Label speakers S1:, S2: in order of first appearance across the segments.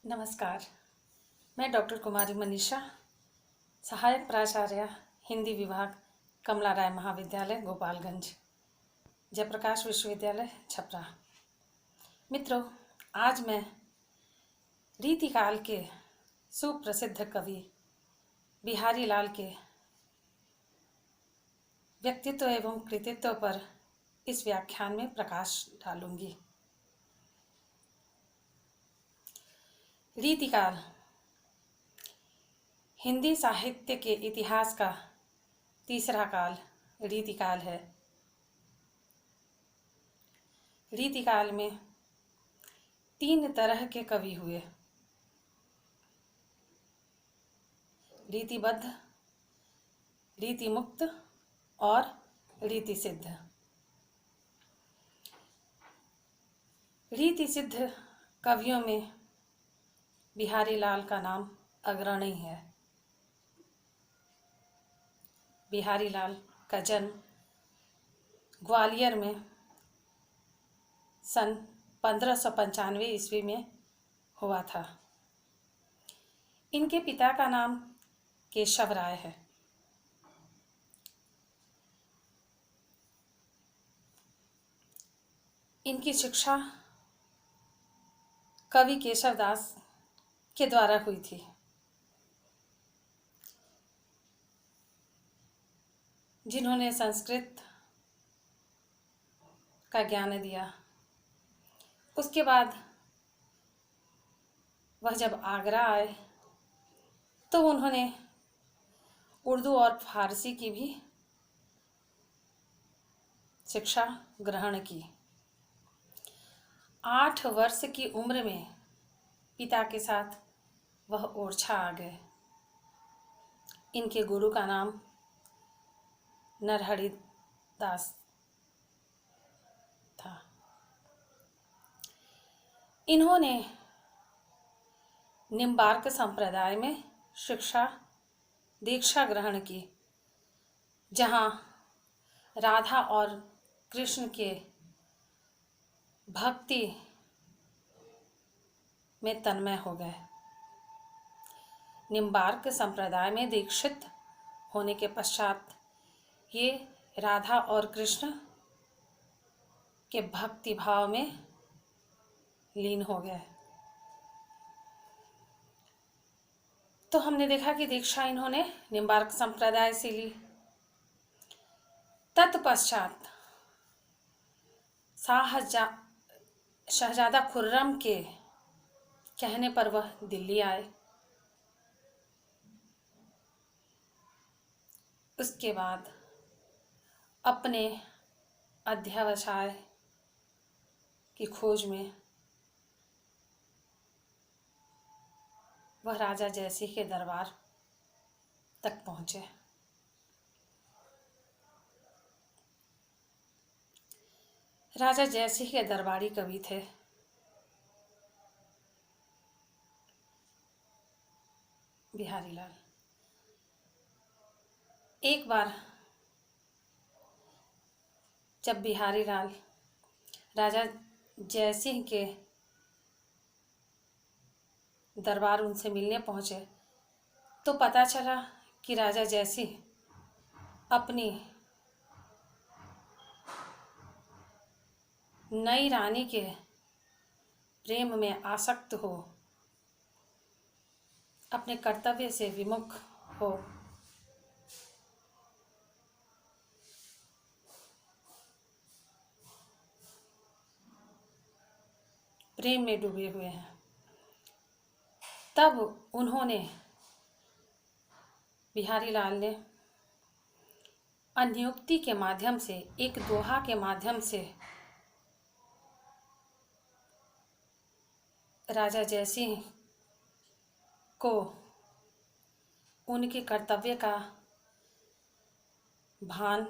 S1: नमस्कार। मैं डॉक्टर कुमारी मनीषा, सहायक प्राचार्य, हिंदी विभाग, कमला राय महाविद्यालय, गोपालगंज, जयप्रकाश विश्वविद्यालय, छपरा। मित्रों, आज मैं रीतिकाल के सुप्रसिद्ध कवि बिहारी लाल के व्यक्तित्व एवं कृतित्व पर इस व्याख्यान में प्रकाश डालूंगी। रीतिकाल हिंदी साहित्य के इतिहास का तीसरा काल रीतिकाल है। रीतिकाल में 3 तरह के कवि हुए: रीतिबद्ध, रीतिमुक्त और रीतिसिद्ध। रीतिसिद्ध कवियों में बिहारी लाल का नाम अग्रणी है। बिहारी लाल का जन्म ग्वालियर में सन 1595 ईस्वी में हुआ था। इनके पिता का नाम केशव राय है। इनकी शिक्षा कवि केशव दास के द्वारा हुई थी। जिन्होंने संस्कृत का ज्ञान दिया। उसके बाद वह जब आगरा आए तो उन्होंने उर्दू और फारसी की भी शिक्षा ग्रहण की। 8 वर्ष की उम्र में पिता के साथ वह ओरछा आ गए। इनके गुरु का नाम नरहरि दास था। इन्होंने निम्बार्क संप्रदाय में शिक्षा दीक्षा ग्रहण की, जहाँ राधा और कृष्ण के भक्ति में तन्मय हो गए। निम्बार्क संप्रदाय में दीक्षित होने के पश्चात ये राधा और कृष्ण के भक्ति भाव में लीन हो गए। तो हमने देखा कि दीक्षा इन्होंने निम्बार्क संप्रदाय से ली। तत्पश्चात शहजादा खुर्रम के कहने पर वह दिल्ली आए। उसके बाद अपने अध्यवसाय की खोज में वह राजा जयसिंह के दरबार तक पहुंचे। राजा जयसिंह के दरबारी कवि थे। बिहारी लाल एक बार जब बिहारी लाल राजा जयसिंह के दरबार उनसे मिलने पहुंचे तो पता चला कि राजा जयसिंह अपनी नई रानी के प्रेम में आसक्त हो, अपने कर्तव्य से विमुख हो प्रेम में डूबे हुए हैं। तब उन्होंने बिहारी लाल ने अन्योक्ति के माध्यम से, एक दोहा के माध्यम से राजा जयसिंह को उनके कर्तव्य का भान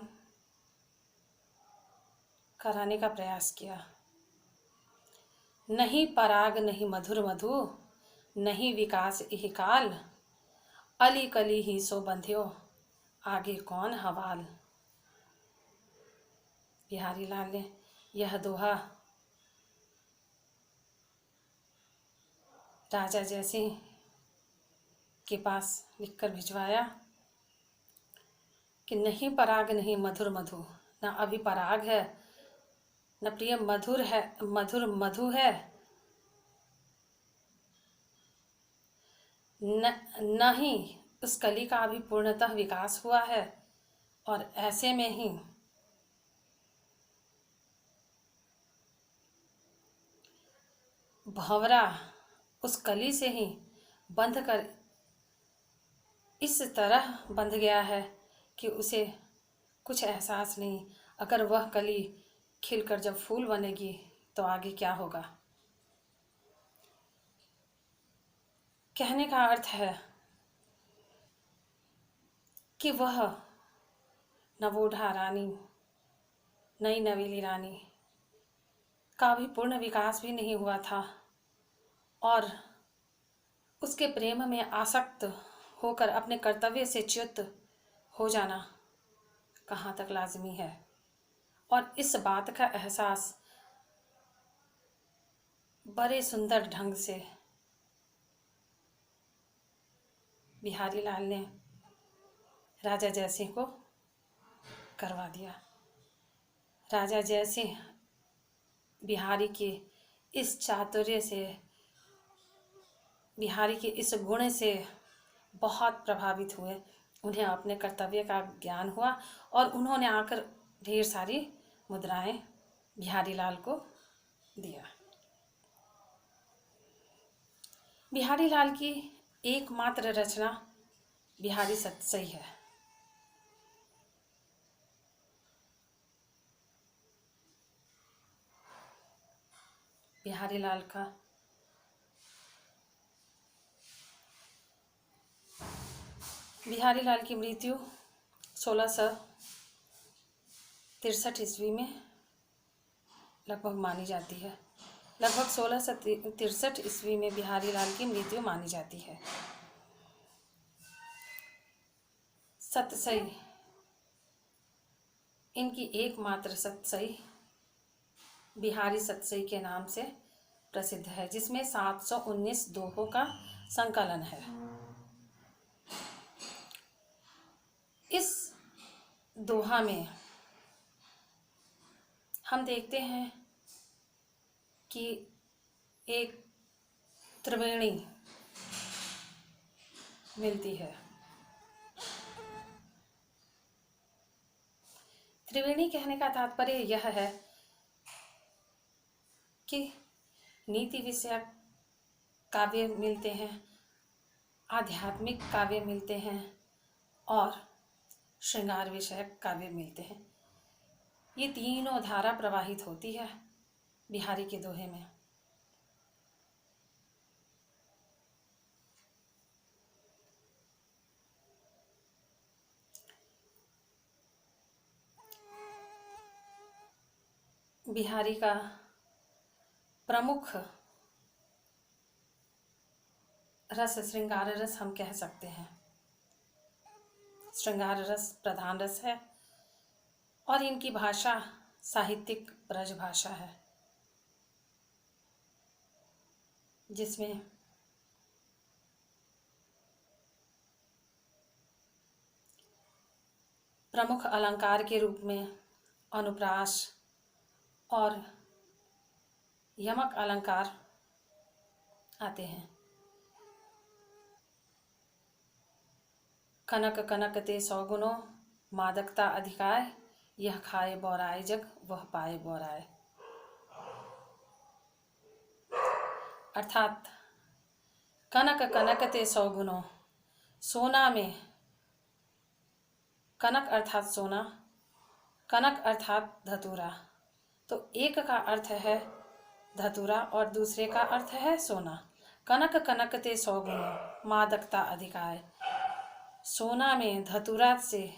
S1: कराने का प्रयास किया। नहीं पराग नहीं मधुर मधु, नहीं विकास इह काल, अली कली ही सो बंध्यो, आगे कौन हवाल। बिहारी लाल ने यह दोहा राजा जयसिंह के पास लिखकर भिजवाया कि नहीं पराग नहीं मधुर मधु, न अभी पराग है, न प्रिय मधुर है, मधुर मधु है, न ही उस कली का अभी पूर्णतः विकास हुआ है। और ऐसे में ही भंवरा उस कली से ही बंध कर इस तरह बंध गया है कि उसे कुछ एहसास नहीं। अगर वह कली खिलकर जब फूल बनेगी तो आगे क्या होगा। कहने का अर्थ है कि वह नवोढ़ा रानी, नई नवेली रानी का भी पूर्ण विकास भी नहीं हुआ था, और उसके प्रेम में आसक्त होकर अपने कर्तव्य से च्युत हो जाना कहाँ तक लाजमी है। और इस बात का एहसास बड़े सुंदर ढंग से बिहारी लाल ने राजा जयसिंह को करवा दिया। राजा जयसिंह बिहारी के इस चातुर्य से, बिहारी के इस गुण से बहुत प्रभावित हुए। उन्हें अपने कर्तव्य का ज्ञान हुआ और उन्होंने आकर ढेर सारी मुद्राएं बिहारी लाल को दिया। बिहारी लाल की एकमात्र रचना बिहारी सतसई है। बिहारी लाल का बिहारी लाल की मृत्यु 1663 ईस्वी में लगभग मानी जाती है। लगभग 1663 ईस्वी में बिहारी लाल की मृत्यु मानी जाती है। सतसई, इनकी एकमात्र सतसई बिहारी सतसई के नाम से प्रसिद्ध है, जिसमें 719 दोहों का संकलन है। इस दोहा में हम देखते हैं कि एक त्रिवेणी मिलती है। त्रिवेणी कहने का तात्पर्य यह है कि नीति विषयक काव्य मिलते हैं, आध्यात्मिक काव्य मिलते हैं और श्रृंगार विषयक काव्य मिलते हैं। ये तीनों धारा प्रवाहित होती है बिहारी के दोहे में। बिहारी का प्रमुख रस श्रृंगार रस हम कह सकते हैं। श्रृंगार रस प्रधान रस है और इनकी भाषा साहित्यिक ब्रज भाषा है, जिसमें प्रमुख अलंकार के रूप में अनुप्रास और यमक अलंकार आते हैं। कनक कनक ते सौगुनो, मादकता अधिकाय, यह खाए बौराए जग वह पाए बौराए। अर्थात कनक कनक ते सौगुनो, सोना में कनक अर्थात सोना, कनक अर्थात धतूरा। तो एक का अर्थ है धतूरा और दूसरे का अर्थ है सोना। कनक कनक ते सौगुनो, मादकता अधिकाय। सोना में धतूरा से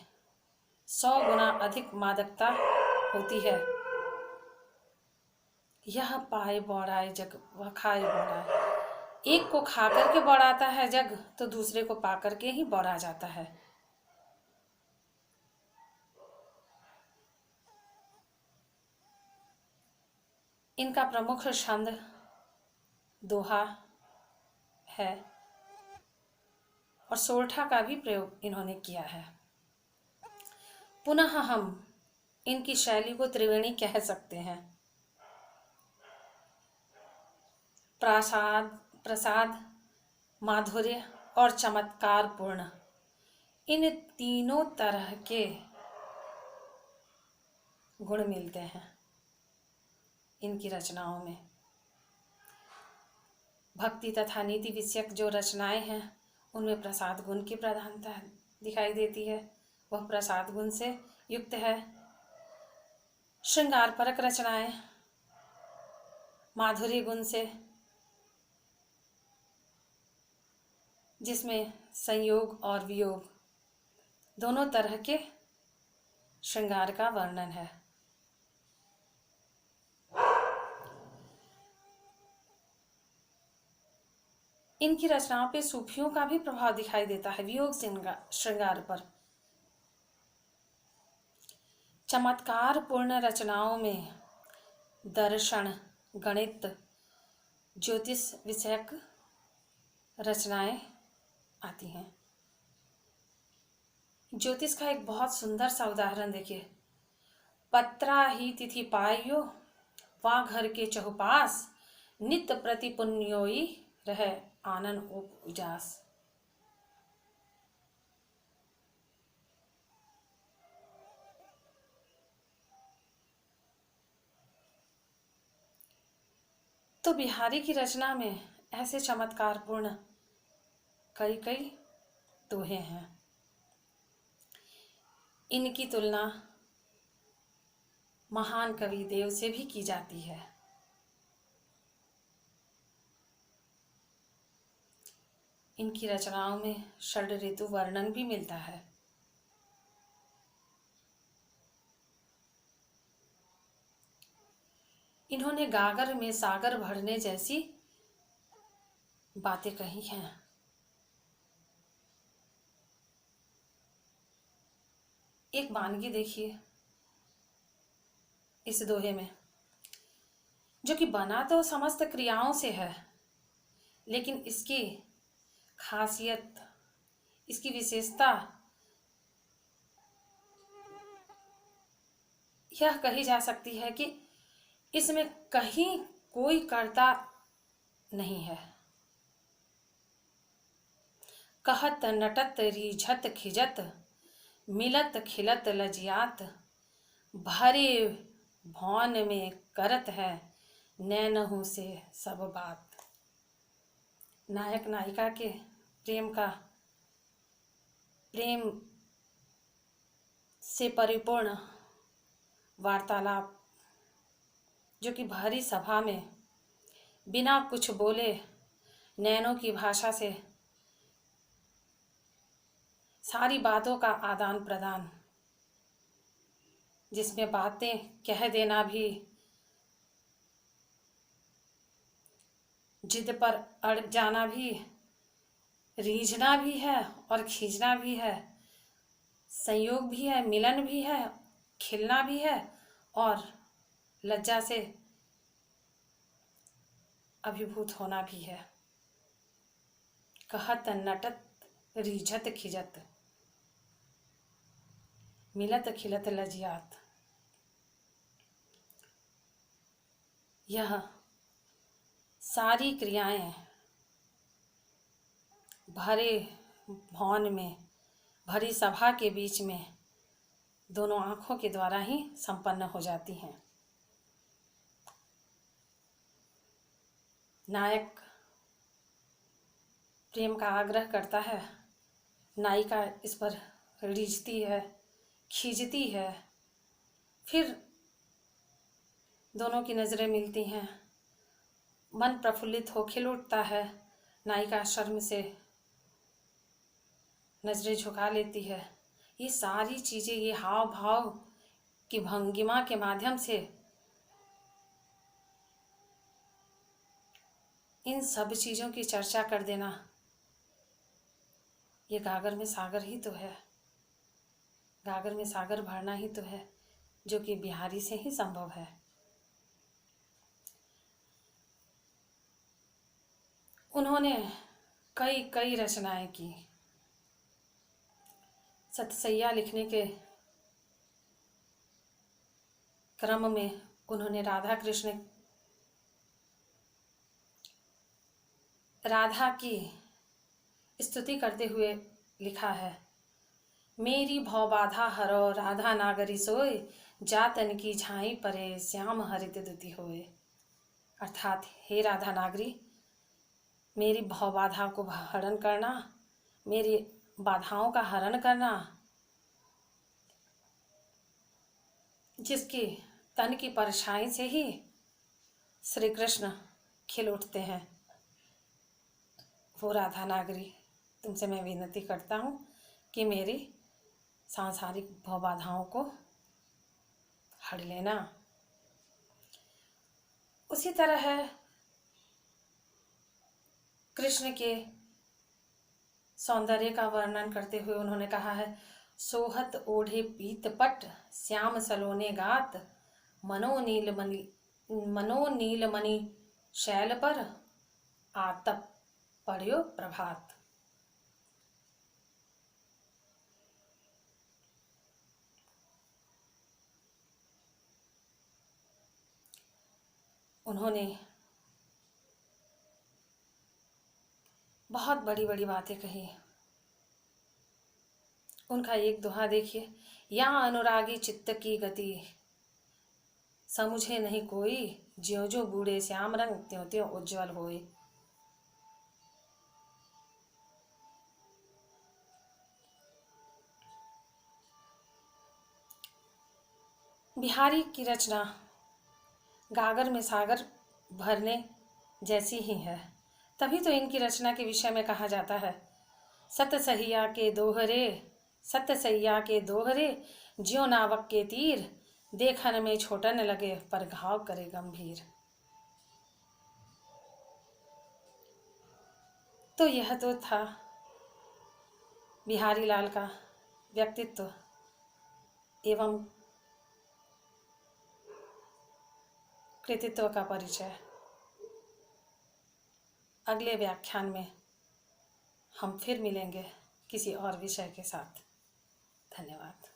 S1: 100 गुना अधिक मादकता होती है। यह पाए बौड़ाए जग वह खाए बौड़ाए। एक को खा करके बौड़ाता है जग, तो दूसरे को पा करके ही बौड़ा जाता है। इनका प्रमुख छंद दोहा है और सोरठा का भी प्रयोग इन्होंने किया है। पुनः हम इनकी शैली को त्रिवेणी कह सकते हैं। प्रसाद प्रसाद माधुर्य और चमत्कार पूर्ण, इन तीनों तरह के गुण मिलते हैं इनकी रचनाओं में। भक्ति तथा नीति विषयक जो रचनाएं हैं उनमें प्रसाद गुण की प्रधानता दिखाई देती है, वह प्रसाद गुण से युक्त है। श्रृंगार परक रचनाएं माधुर्य गुण से, जिसमें संयोग और वियोग दोनों तरह के श्रृंगार का वर्णन है। इनकी रचनाओं पे सूफियों का भी प्रभाव दिखाई देता है वियोग श्रृंगार पर। चमत्कार पूर्ण रचनाओं में दर्शन, गणित, ज्योतिष विषयक रचनाएं आती हैं। ज्योतिष का एक बहुत सुंदर सा उदाहरण देखिए। पत्रा ही तिथि पायो, वा घर के चहुपास, नित्य प्रति पुण्योई रहे आनंद उजास। तो बिहारी की रचना में ऐसे चमत्कारपूर्ण कई दोहे हैं। इनकी तुलना महान कवि देव से भी की जाती है। इनकी रचनाओं में षड ऋतु वर्णन भी मिलता है। इन्होंने गागर में सागर भरने जैसी बातें कही हैं। एक वानगी देखिए इस दोहे में, जो कि बना तो समस्त क्रियाओं से है, लेकिन इसकी खासियत, इसकी विशेषता यह कही जा सकती है कि इसमें कहीं कोई कर्ता नहीं है। कहत नटत रीझत खिजत, मिलत खिलत लजियात, भरे भौन में करत है, नैनहु से सब बात। नायक नायिका के प्रेम से परिपूर्ण वार्तालाप, जो कि भरी सभा में बिना कुछ बोले नैनों की भाषा से सारी बातों का आदान प्रदान, जिसमें बातें कह देना भी, जिद पर अड़ जाना भी, रीझना भी है और खींचना भी है, संयोग भी है, मिलन भी है, खिलना भी है और लज्जा से अभिभूत होना भी है। कहत नटत रीझत खिजत, मिलत खिलत लजियात। यह सारी क्रियाएं भरे भवन में, भरी सभा के बीच में दोनों आंखों के द्वारा ही संपन्न हो जाती हैं। नायक प्रेम का आग्रह करता है, नायिका इस पर रीझती है, खींचती है, फिर दोनों की नज़रें मिलती हैं, मन प्रफुल्लित हो खिल उठता है, नायिका शर्म से नज़रें झुका लेती है। ये सारी चीज़ें, ये हाव भाव की भंगिमा के माध्यम से इन सब चीज़ों की चर्चा कर देना, ये गागर में सागर ही तो है, गागर में सागर भरना ही तो है, जो कि बिहारी से ही संभव है। उन्होंने कई कई रचनाएं की। सतसैया लिखने के क्रम में उन्होंने राधा की स्तुति करते हुए लिखा है, मेरी भव बाधा हरो राधा नागरी सोय, जातन की झाई परे श्याम हरित दुति होए। अर्थात हे राधा नागरी, मेरी भव बाधा को हरण करना, मेरी बाधाओं का हरण करना, जिसकी तन की परछाई से ही श्री कृष्ण खिल उठते हैं, वो राधा नागरी, तुमसे मैं विनती करता हूँ कि मेरी सांसारिक भव बाधाओं को हर लेना। उसी तरह है कृष्ण के सौंदर्य का वर्णन करते हुए उन्होंने कहा है, सोहत ओढ़े पीत पट श्याम सलोने गात, मनो नीलमणि शैल पर आतप पढ़्यो प्रभात। उन्होंने बहुत बड़ी बड़ी बातें कही। उनका एक दोहा देखिए, या अनुरागी चित्त की गति समझे नहीं कोई, ज्यों ज्यों बूढ़े श्याम रंग त्यों त्यों उज्जवल होए। बिहारी की रचना गागर में सागर भरने जैसी ही है। तभी तो इनकी रचना के विषय में कहा जाता है, सत सहिया के दोहरे ज्यों नावक के तीर, देखन में छोटन लगे पर घाव करे गंभीर। तो यह तो था बिहारी लाल का व्यक्तित्व एवं कृतित्व का परिचय। अगले व्याख्यान में हम फिर मिलेंगे किसी और विषय के साथ। धन्यवाद।